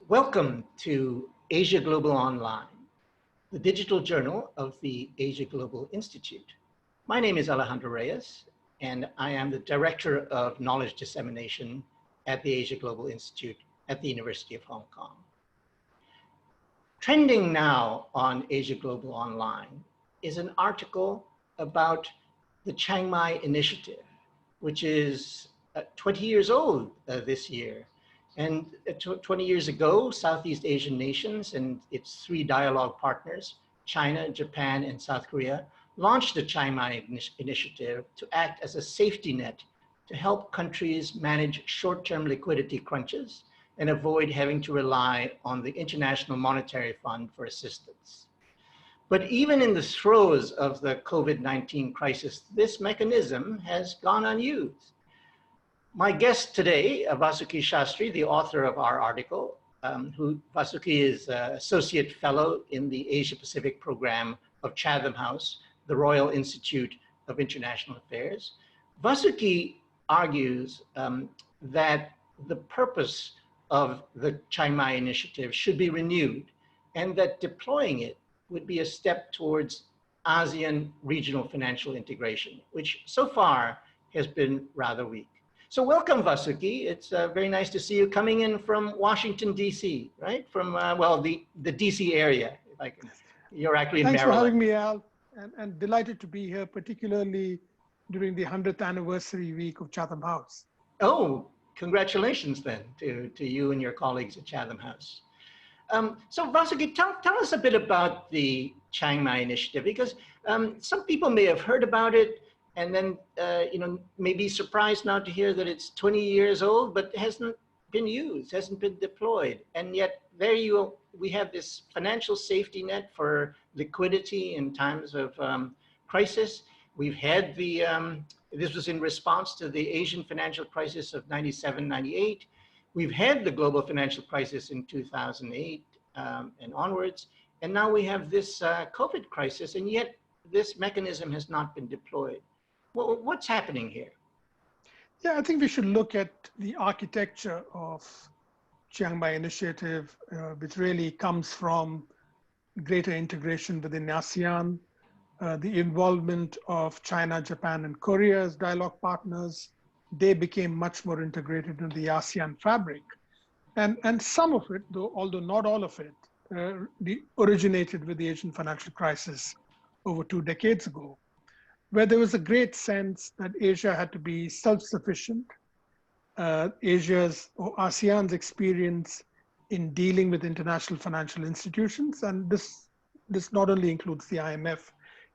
Welcome to Asia Global Online, the digital journal of the Asia Global Institute. My name is Alejandro Reyes, and I am the Director of Knowledge Dissemination at the Asia Global Institute at the University of Hong Kong. Trending now on Asia Global Online is an article about the Chiang Mai Initiative, which is 20 years old this year. And 20 years ago, Southeast Asian nations and its three dialogue partners, China, Japan, and South Korea, launched the Chiang Mai Initiative to act as a safety net to help countries manage short-term liquidity crunches and avoid having to rely on the International Monetary Fund for assistance. But even in the throes of the COVID-19 crisis, this mechanism has gone unused. My guest today, Vasuki Shastry, the author of our article, Vasuki is Associate Fellow in the Asia Pacific Program of Chatham House, the Royal Institute of International Affairs. Vasuki argues that the purpose of the Chiang Mai Initiative should be renewed and that deploying it would be a step towards ASEAN regional financial integration, which so far has been rather weak. So welcome, Vasuki. It's very nice to see you coming in from Washington, D.C., right? From, well, the D.C. area, if I can. You're actually in Thanks Maryland. for having me, Al, and delighted to be here, particularly during the 100th anniversary week of Chatham House. Oh, congratulations then to you and your colleagues at Chatham House. So Vasuki, tell us a bit about the Chiang Mai Initiative, because some people may have heard about it and then, may be surprised now to hear that it's 20 years old, but hasn't been used, hasn't been deployed. And yet we have this financial safety net for liquidity in times of crisis. We've had this was in response to the Asian financial crisis of 97, 98. We've had the global financial crisis in 2008 and onwards. And now we have this COVID crisis, and yet this mechanism has not been deployed. Well, what's happening here? Yeah, I think we should look at the architecture of Chiang Mai Initiative, which really comes from greater integration within ASEAN, the involvement of China, Japan, and Korea as dialogue partners. They became much more integrated in the ASEAN fabric. And some of it, though, although not all of it, originated with the Asian financial crisis over 2 decades ago, where there was a great sense that Asia had to be self-sufficient. Asia's or ASEAN's experience in dealing with international financial institutions, and this not only includes the IMF,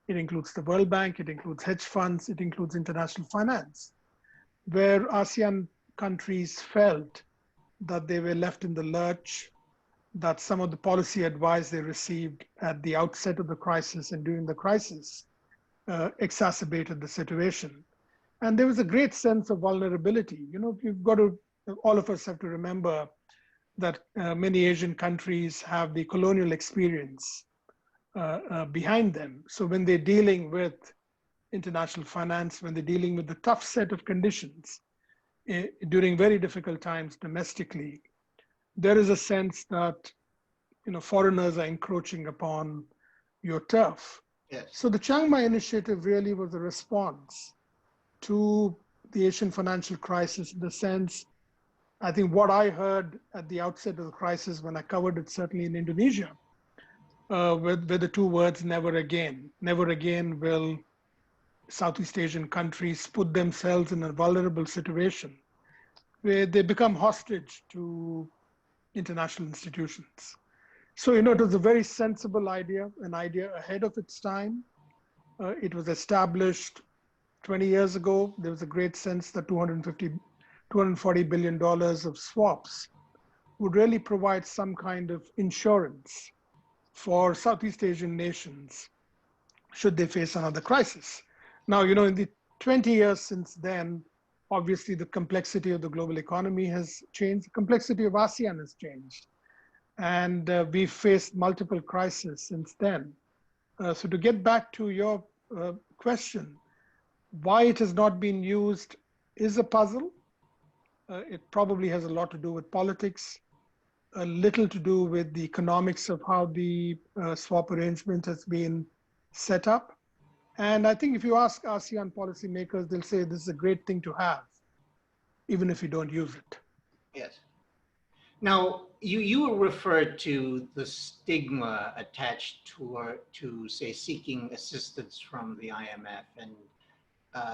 it includes the World Bank, it includes hedge funds, it includes international finance, where ASEAN countries felt that they were left in the lurch, that some of the policy advice they received at the outset of the crisis and during the crisis exacerbated the situation. And there was a great sense of vulnerability. You've got to, all of us have to remember that many Asian countries have the colonial experience behind them. So when they're dealing with international finance, when they're dealing with the tough set of conditions during very difficult times domestically, there is a sense that foreigners are encroaching upon your turf. Yes. So the Chiang Mai Initiative really was a response to the Asian financial crisis, in the sense, I think what I heard at the outset of the crisis when I covered it, certainly in Indonesia, with the 2 words, never again. Never again will Southeast Asian countries put themselves in a vulnerable situation where they become hostage to international institutions. So, it was a very sensible idea, an idea ahead of its time. It was established 20 years ago. There was a great sense that $240 billion of swaps would really provide some kind of insurance for Southeast Asian nations should they face another crisis. Now, in the 20 years since then, obviously the complexity of the global economy has changed, the complexity of ASEAN has changed. And we've faced multiple crises since then. So to get back to your question, why it has not been used is a puzzle. It probably has a lot to do with politics. a little to do with the economics of how the swap arrangement has been set up. And I think if you ask ASEAN policymakers, they'll say this is a great thing to have, even if you don't use it. Yes. Now, you referred to the stigma attached to say, seeking assistance from the IMF. And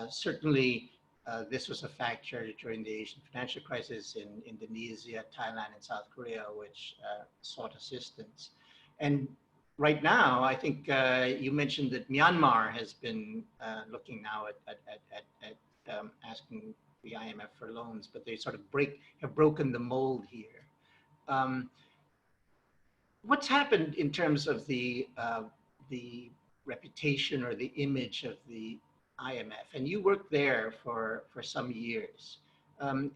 certainly, this was a factor during the Asian financial crisis in Indonesia, Thailand, and South Korea, which sought assistance. And right now, I think you mentioned that Myanmar has been looking now at asking the IMF for loans, but they sort of have broken the mold here. What's happened in terms of the reputation or the image of the IMF? And you worked there for some years.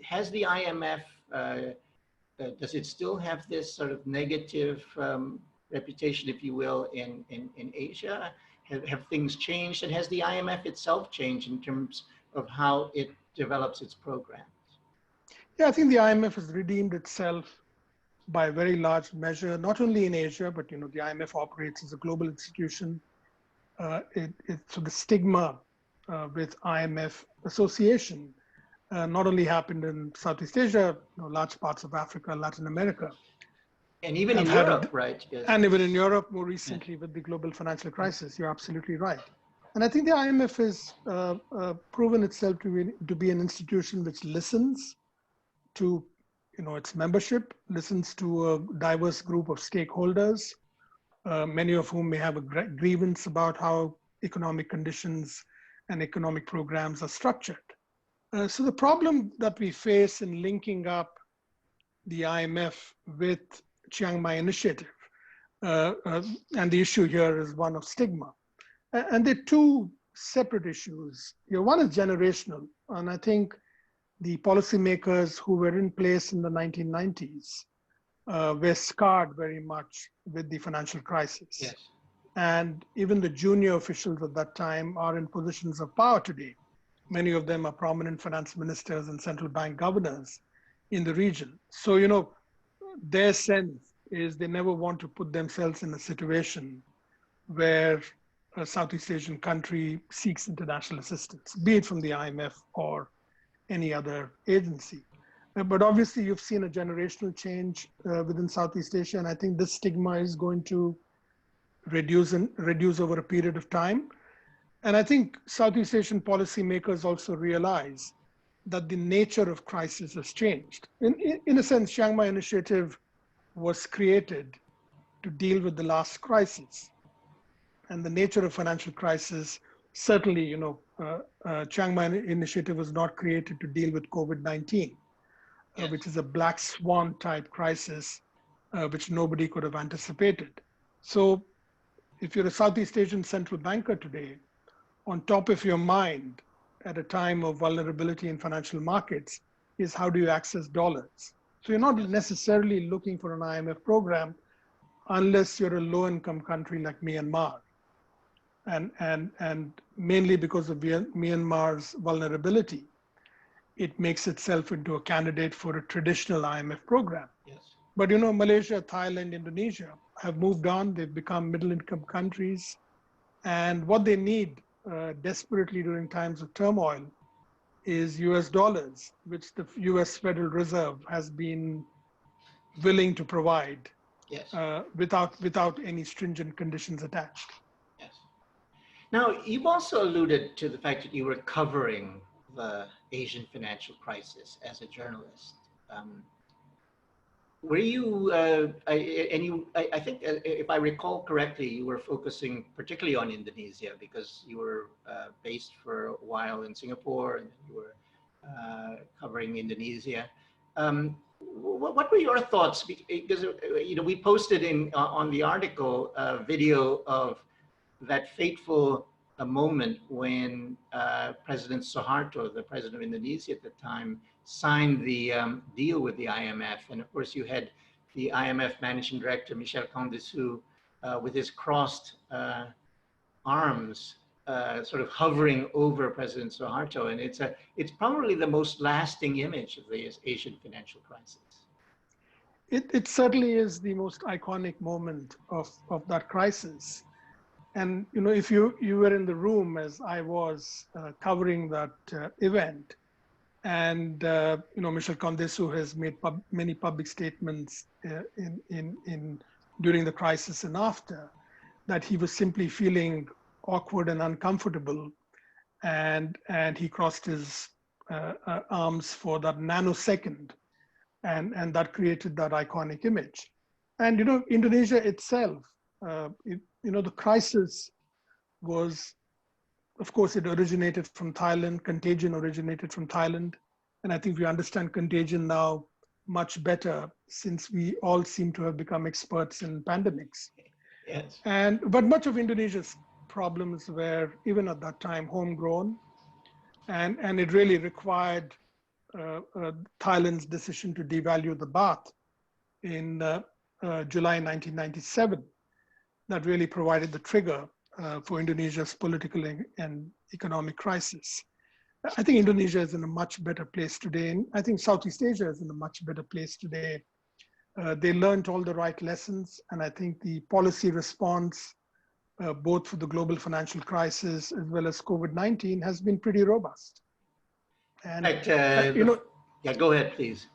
Has the IMF, does it still have this sort of negative reputation, if you will, in Asia? Have things changed? And has the IMF itself changed in terms of how it develops its programs? Yeah, I think the IMF has redeemed itself by a very large measure, not only in Asia, but the IMF operates as a global institution. So the stigma with IMF association not only happened in Southeast Asia, large parts of Africa, Latin America. And even in Europe, right? Yes. And even in Europe more recently with the global financial crisis. You're absolutely right. And I think the IMF has proven itself to be an institution which listens to its membership, listens to a diverse group of stakeholders, many of whom may have a grievance about how economic conditions and economic programs are structured. So the problem that we face in linking up the IMF with Chiang Mai Initiative, and the issue here is one of stigma. And they're two separate issues. One is generational, and I think the policymakers who were in place in the 1990s were scarred very much with the financial crisis. Yes. And even the junior officials at that time are in positions of power today. Many of them are prominent finance ministers and central bank governors in the region. So, their sense is they never want to put themselves in a situation where a Southeast Asian country seeks international assistance, be it from the IMF or any other agency. But obviously you've seen a generational change within Southeast Asia, and I think this stigma is going to reduce over a period of time. And I think Southeast Asian policymakers also realize that the nature of crisis has changed. In a sense, Chiang Mai Initiative was created to deal with the last crisis. And the nature of financial crisis, certainly, Chiang Mai Initiative was not created to deal with COVID-19, yes, which is a black swan type crisis, which nobody could have anticipated. So if you're a Southeast Asian central banker today, on top of your mind at a time of vulnerability in financial markets is how do you access dollars? So you're not necessarily looking for an IMF program unless you're a low-income country like Myanmar. And mainly because of Myanmar's vulnerability, it makes itself into a candidate for a traditional IMF program. Yes. But Malaysia, Thailand, Indonesia have moved on. They've become middle-income countries. And what they need desperately during times of turmoil is US dollars, which the US Federal Reserve has been willing to provide, yes, without any stringent conditions attached. Yes. Now, you've also alluded to the fact that you were covering the Asian financial crisis as a journalist. Were you, I think, if I recall correctly, you were focusing particularly on Indonesia because you were based for a while in Singapore and you were covering Indonesia. What were your thoughts? Because we posted on the article a video of that fateful moment when President Suharto, the president of Indonesia at the time, signed the deal with the IMF. And of course, you had the IMF managing director, Michel Candesu, with his crossed arms, sort of hovering over President Suharto. And it's probably the most lasting image of the Asian financial crisis. it certainly is the most iconic moment of that crisis. And if you were in the room as I was covering that event, and Michel Condesu has made many public statements in during the crisis and after, that he was simply feeling awkward and uncomfortable, and he crossed his arms for that nanosecond, and that created that iconic image. And Indonesia itself, the crisis was, of course, it originated from Thailand. Contagion originated from Thailand, and I think we understand contagion now much better, since we all seem to have become experts in pandemics. Yes. But much of Indonesia's problems were, even at that time, homegrown, and it really required Thailand's decision to devalue the baht in July 1997 that really provided the trigger for Indonesia's political and economic crisis. I think Indonesia is in a much better place today, and I think Southeast Asia is in a much better place today. They learned all the right lessons, and I think the policy response, both for the global financial crisis as well as COVID-19, has been pretty robust. And yeah, go ahead, please.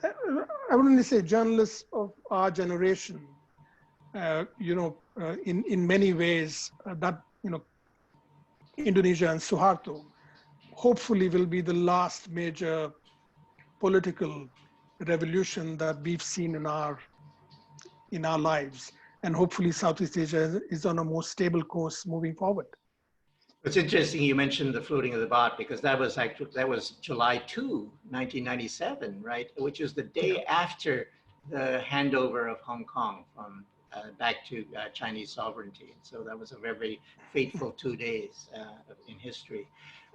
I would only say journalists of our generation, in many ways, that Indonesia and Suharto hopefully will be the last major political revolution that we've seen in our lives, and hopefully Southeast Asia is on a more stable course moving forward. It's interesting you mentioned the floating of the baht, because that was July 2, 1997, right? Which is the day after the handover of Hong Kong from back to Chinese sovereignty. And so that was a very fateful 2 days in history.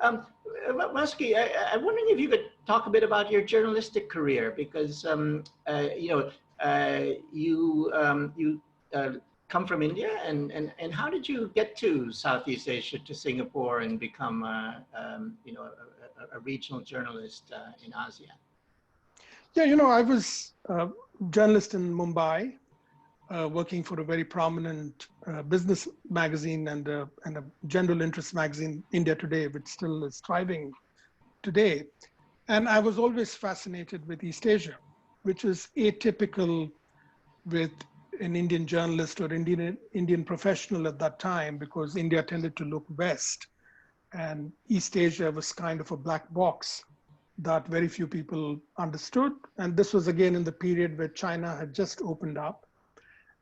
Vasuki, I'm wondering if you could talk a bit about your journalistic career, because you come from India, and how did you get to Southeast Asia, to Singapore, and become a regional journalist in ASEAN? Yeah, I was a journalist in Mumbai, working for a very prominent business magazine and a general interest magazine, India Today, which still is thriving today. And I was always fascinated with East Asia, which is atypical with an Indian journalist or Indian professional at that time, because India tended to look west, and East Asia was kind of a black box that very few people understood. And this was again in the period where China had just opened up.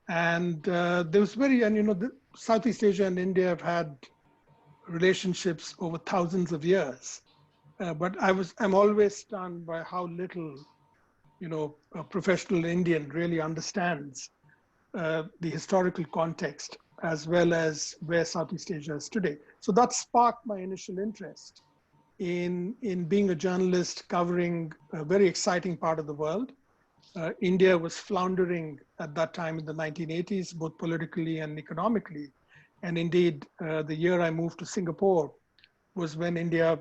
And there was Southeast Asia and India have had relationships over thousands of years. But I'm always stunned by how little, a professional Indian really understands the historical context, as well as where Southeast Asia is today. So that sparked my initial interest in being a journalist covering a very exciting part of the world. India was floundering at that time in the 1980s, both politically and economically. And indeed, the year I moved to Singapore was when India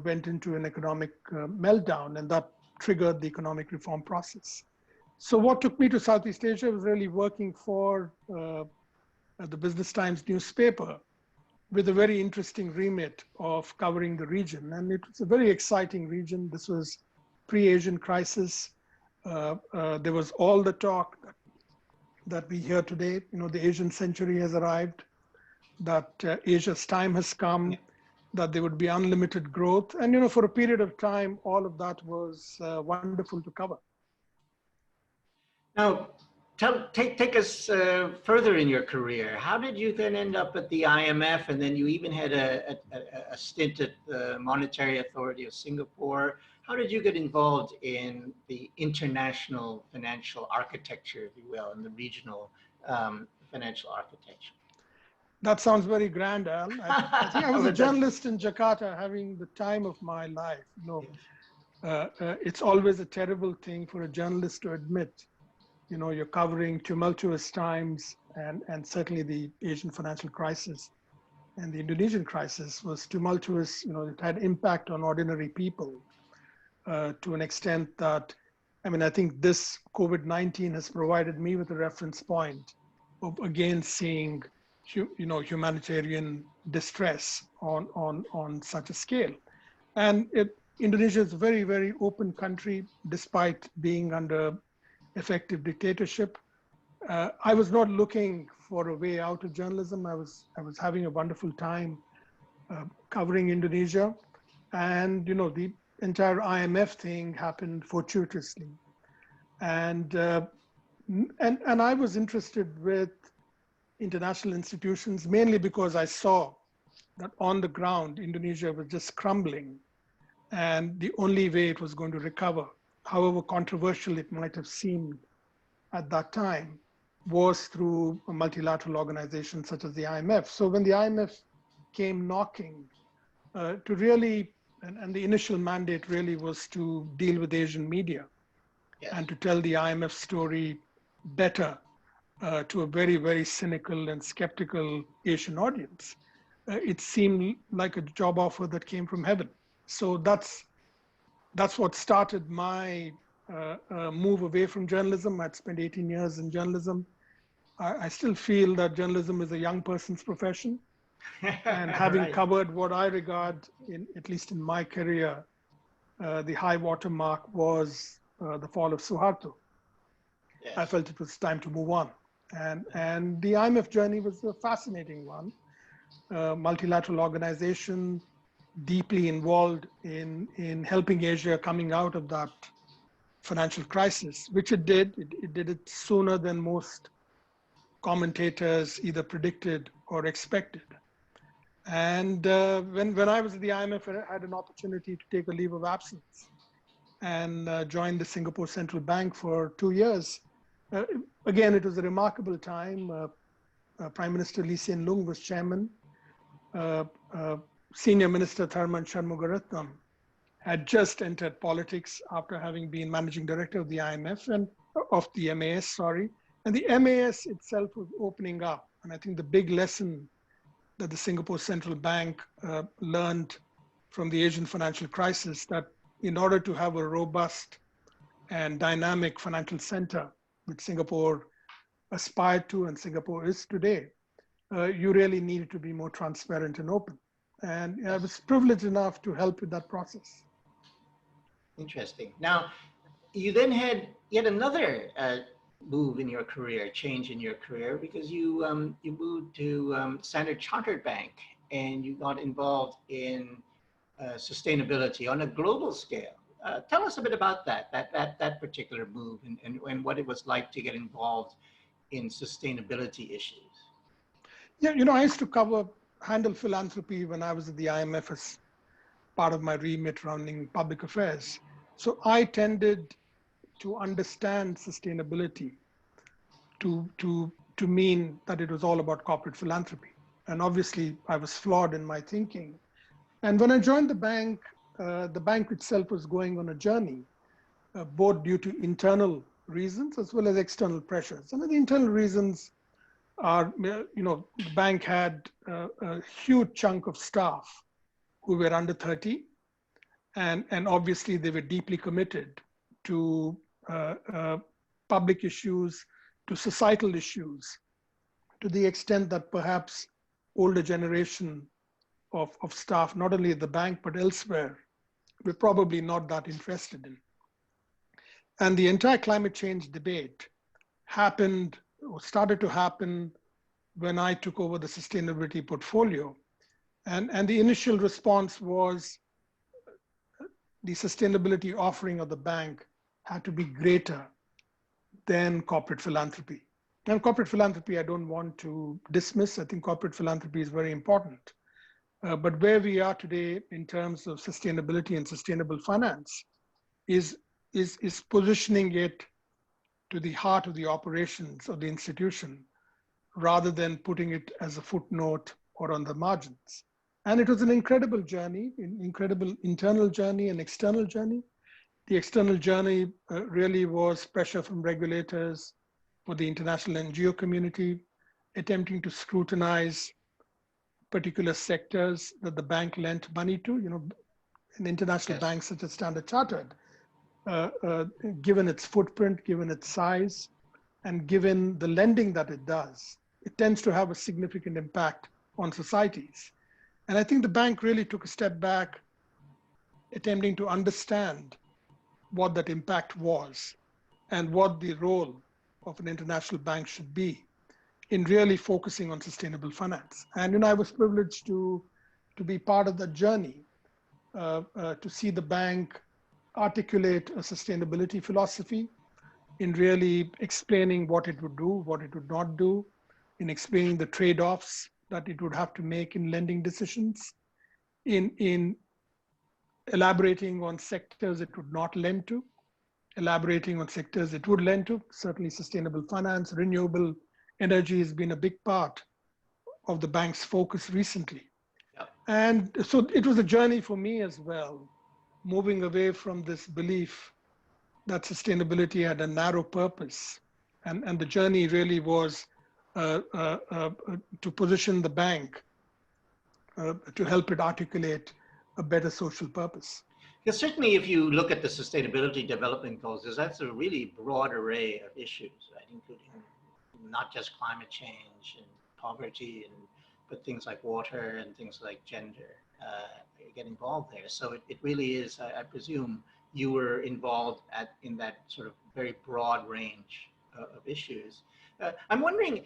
went into an economic meltdown, and that triggered the economic reform process. So what took me to Southeast Asia was really working for the Business Times newspaper, with a very interesting remit of covering the region. And it was a very exciting region. This was pre-Asian crisis. There was all the talk that we hear today. The Asian century has arrived, that Asia's time has come, that there would be unlimited growth. And for a period of time, all of that was wonderful to cover. Now, take us further in your career. How did you then end up at the IMF, and then you even had a stint at the Monetary Authority of Singapore? How did you get involved in the international financial architecture, if you will, and the regional financial architecture? That sounds very grand, Al. I think I was a journalist in Jakarta having the time of my life. It's always a terrible thing for a journalist to admit. You're covering tumultuous times, and certainly the Asian financial crisis and the Indonesian crisis was tumultuous. It had impact on ordinary people to an extent that I mean, I think this COVID-19 has provided me with a reference point of again seeing, humanitarian distress on such a scale. And Indonesia is a very, very open country, despite being under effective dictatorship. I was not looking for a way out of journalism. I was having a wonderful time covering Indonesia, and the entire IMF thing happened fortuitously, and I was interested with international institutions mainly because I saw that on the ground Indonesia was just crumbling, and the only way it was going to recover, however controversial it might have seemed at that time, was through a multilateral organization such as the IMF. So when the IMF came knocking to really, and the initial mandate really was to deal with Asian media, Yes. and to tell the IMF story better to a very, very cynical and skeptical Asian audience. It seemed like a job offer that came from heaven. So that's what started my move away from journalism. I'd spent 18 years in journalism. I still feel that journalism is a young person's profession. And having Right. covered what I regard, at least in my career, the high watermark was the fall of Suharto. Yes. I felt it was time to move on. And the IMF journey was a fascinating one. Multilateral organization, deeply involved in helping Asia coming out of that financial crisis, which it did. It did it sooner than most commentators either predicted or expected. And when I was at the IMF, I had an opportunity to take a leave of absence and joined the Singapore Central Bank for 2 years. Again, it was a remarkable time. Prime Minister Lee Hsien Loong was chairman. Senior Minister Tharman Shanmugaratnam had just entered politics after having been managing director of the IMF and of the MAS, sorry. And the MAS itself was opening up. And I think the big lesson that the Singapore Central Bank learned from the Asian financial crisis, that in order to have a robust and dynamic financial center, which Singapore aspired to and Singapore is today, you really needed to be more transparent and open. And I was privileged enough to help with that process. Interesting. Now, you then had yet another move in your career, change in your career, because you moved to Standard Chartered Bank and you got involved in sustainability on a global scale. Tell us a bit about that particular move and what it was like to get involved in sustainability issues. Yeah, I used to handle philanthropy when I was at the IMF as part of my remit running public affairs. So I tended to understand sustainability to mean that it was all about corporate philanthropy. And obviously I was flawed in my thinking. And when I joined the bank itself was going on a journey, both due to internal reasons as well as external pressures. And the internal reasons are, the bank had a huge chunk of staff who were under 30, and obviously they were deeply committed to public issues, to societal issues, to the extent that perhaps older generation of staff, not only at the bank but elsewhere, were probably not that interested in. And the entire climate change debate happened or started to happen when I took over the sustainability portfolio. And the initial response was the sustainability offering of the bank had to be greater than corporate philanthropy. And corporate philanthropy, I don't want to dismiss. I think corporate philanthropy is very important. But where we are today in terms of sustainability and sustainable finance is positioning it to the heart of the operations of the institution rather than putting it as a footnote or on the margins. And it was an incredible journey, incredible internal journey and external journey. The external journey really was pressure from regulators for the international NGO community, attempting to scrutinize particular sectors that the bank lent money to. An international Yes. bank such as Standard Chartered given its footprint, given its size, and given the lending that it does, it tends to have a significant impact on societies. And I think the bank really took a step back, attempting to understand what that impact was and what the role of an international bank should be in really focusing on sustainable finance. And I was privileged to be part of that journey, to see the bank articulate a sustainability philosophy, in really explaining what it would do, what it would not do, in explaining the trade-offs that it would have to make in lending decisions, in elaborating on sectors it would not lend to, elaborating on sectors it would lend to. Certainly sustainable finance, renewable energy has been a big part of the bank's focus recently. Yep. And so it was a journey for me as well, moving away from this belief that sustainability had a narrow purpose. And the journey really was to position the bank to help it articulate a better social purpose. Because certainly if you look at the sustainability development goals, that's a really broad array of issues, right? Including not just climate change and poverty, but things like water and things like gender get involved there. So it really is, I presume, you were involved in that sort of very broad range of issues. I'm wondering,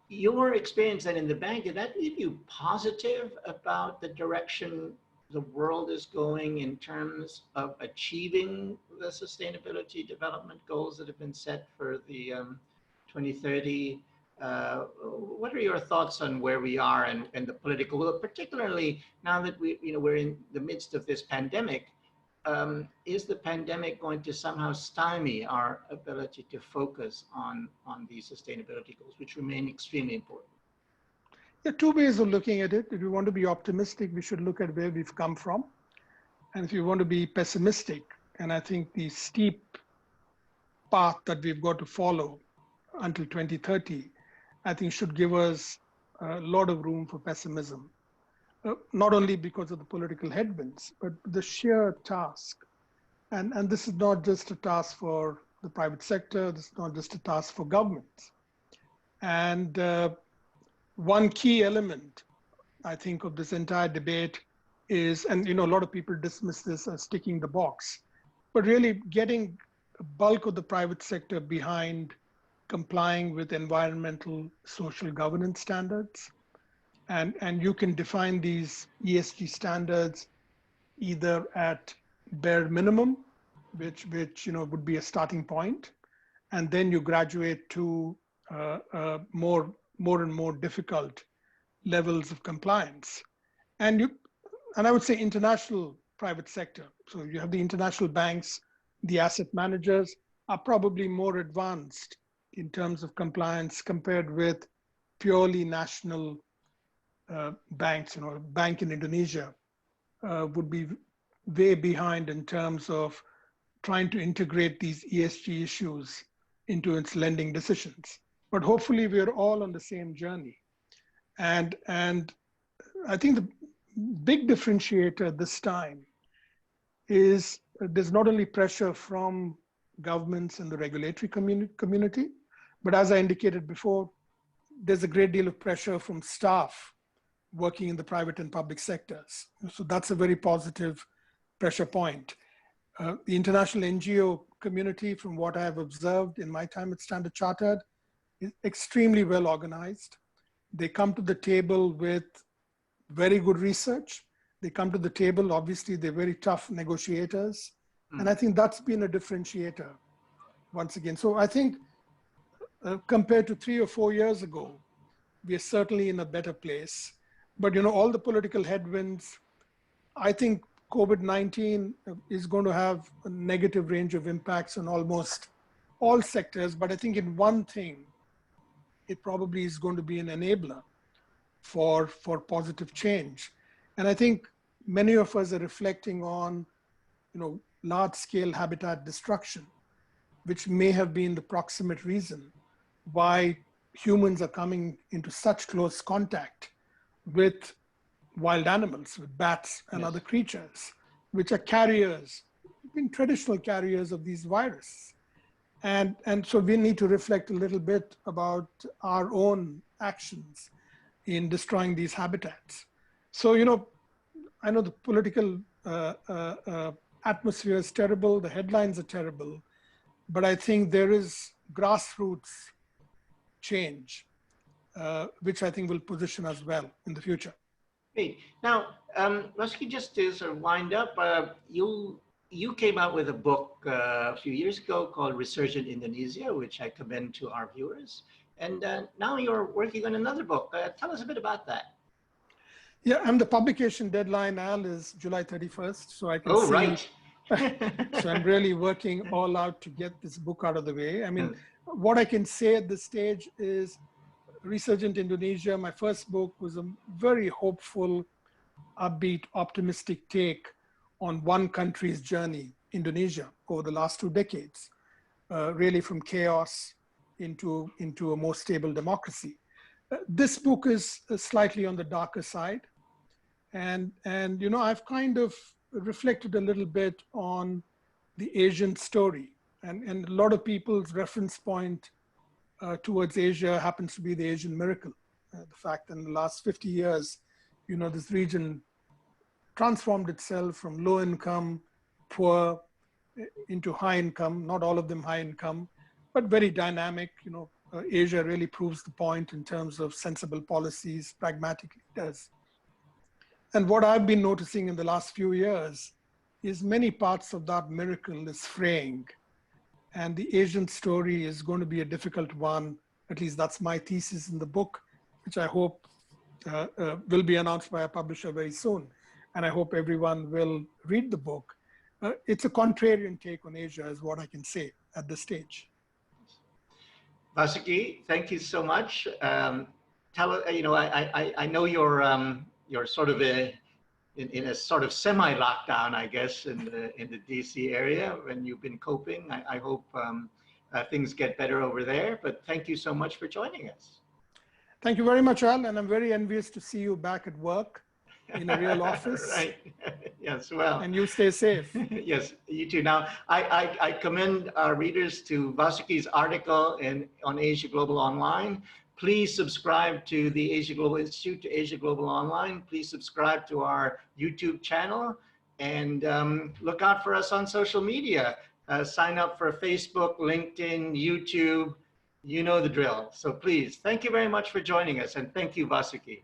your experience then in the bank, did that leave you positive about the direction the world is going in terms of achieving the sustainability development goals that have been set for the 2030? What are your thoughts on where we are and the political will, particularly now that we're in the midst of this pandemic? Is the pandemic going to somehow stymie our ability to focus on these sustainability goals, which remain extremely important? There are two ways of looking at it. If you want to be optimistic, we should look at where we've come from. And if you want to be pessimistic, and I think the steep path that we've got to follow until 2030, I think should give us a lot of room for pessimism. Not only because of the political headwinds, but the sheer task. And this is not just a task for the private sector, this is not just a task for governments. And one key element, I think, of this entire debate is, and a lot of people dismiss this as ticking the box, but really getting a bulk of the private sector behind complying with environmental, social governance standards. And you can define these ESG standards either at bare minimum, which would be a starting point, and then you graduate to more and more difficult levels of compliance. And I would say international private sector. So you have the international banks, the asset managers are probably more advanced in terms of compliance compared with purely national banks. A bank in Indonesia would be way behind in terms of trying to integrate these ESG issues into its lending decisions. But hopefully we're all on the same journey. And I think the big differentiator this time is there's not only pressure from governments and the regulatory community, but as I indicated before, there's a great deal of pressure from staff working in the private and public sectors. So that's a very positive pressure point. The international NGO community, from what I have observed in my time at Standard Chartered, is extremely well organized. They come to the table with very good research. They come to the table, obviously they're very tough negotiators. And I think that's been a differentiator once again. So I think compared to 3 or 4 years ago, we are certainly in a better place. But all the political headwinds, I think COVID-19 is going to have a negative range of impacts on almost all sectors. But I think in one thing, it probably is going to be an enabler for positive change. And I think many of us are reflecting on, large-scale habitat destruction, which may have been the proximate reason why humans are coming into such close contact with wild animals, with bats and other creatures, which are carriers been traditional carriers of these viruses. And so we need to reflect a little bit about our own actions in destroying these habitats. So, I know the political atmosphere is terrible, the headlines are terrible, but I think there is grassroots change, which I think will position us well in the future. Great. Now, Vasuki, just to sort of wind up, you came out with a book a few years ago called Resurgent Indonesia, which I commend to our viewers. And now you're working on another book. Tell us a bit about that. Yeah, and the publication deadline, Al, is July 31st. So I can Oh, see, right. so I'm really working all out to get this book out of the way. I mean, what I can say at this stage is Resurgent Indonesia, my first book, was a very hopeful, upbeat, optimistic take on one country's journey, Indonesia, over the last 2 decades, really from chaos into a more stable democracy. This book is slightly on the darker side. And I've kind of reflected a little bit on the Asian story. And a lot of people's reference point towards Asia happens to be the Asian miracle. The fact that in the last 50 years, this region transformed itself from low income, poor, into high income, not all of them high income, but very dynamic. Asia really proves the point in terms of sensible policies, pragmatic leaders. And what I've been noticing in the last few years is many parts of that miracle is fraying. And the Asian story is going to be a difficult one. At least that's my thesis in the book, which I hope will be announced by a publisher very soon. And I hope everyone will read the book. It's a contrarian take on Asia is what I can say at this stage. Vasuki, thank you so much. I know you're sort of in a sort of semi-lockdown, I guess, in the DC area when you've been coping. I hope things get better over there, but thank you so much for joining us. Thank you very much, Al, and I'm very envious to see you back at work in a real office. Right. Yes, well. And you stay safe. Yes, you too. Now, I commend our readers to Vasuki's article on AsiaGlobal Online. Please subscribe to the AsiaGlobal Institute, to AsiaGlobal Online. Please subscribe to our YouTube channel and look out for us on social media. Sign up for Facebook, LinkedIn, YouTube. You know the drill. So please, thank you very much for joining us. And thank you, Vasuki.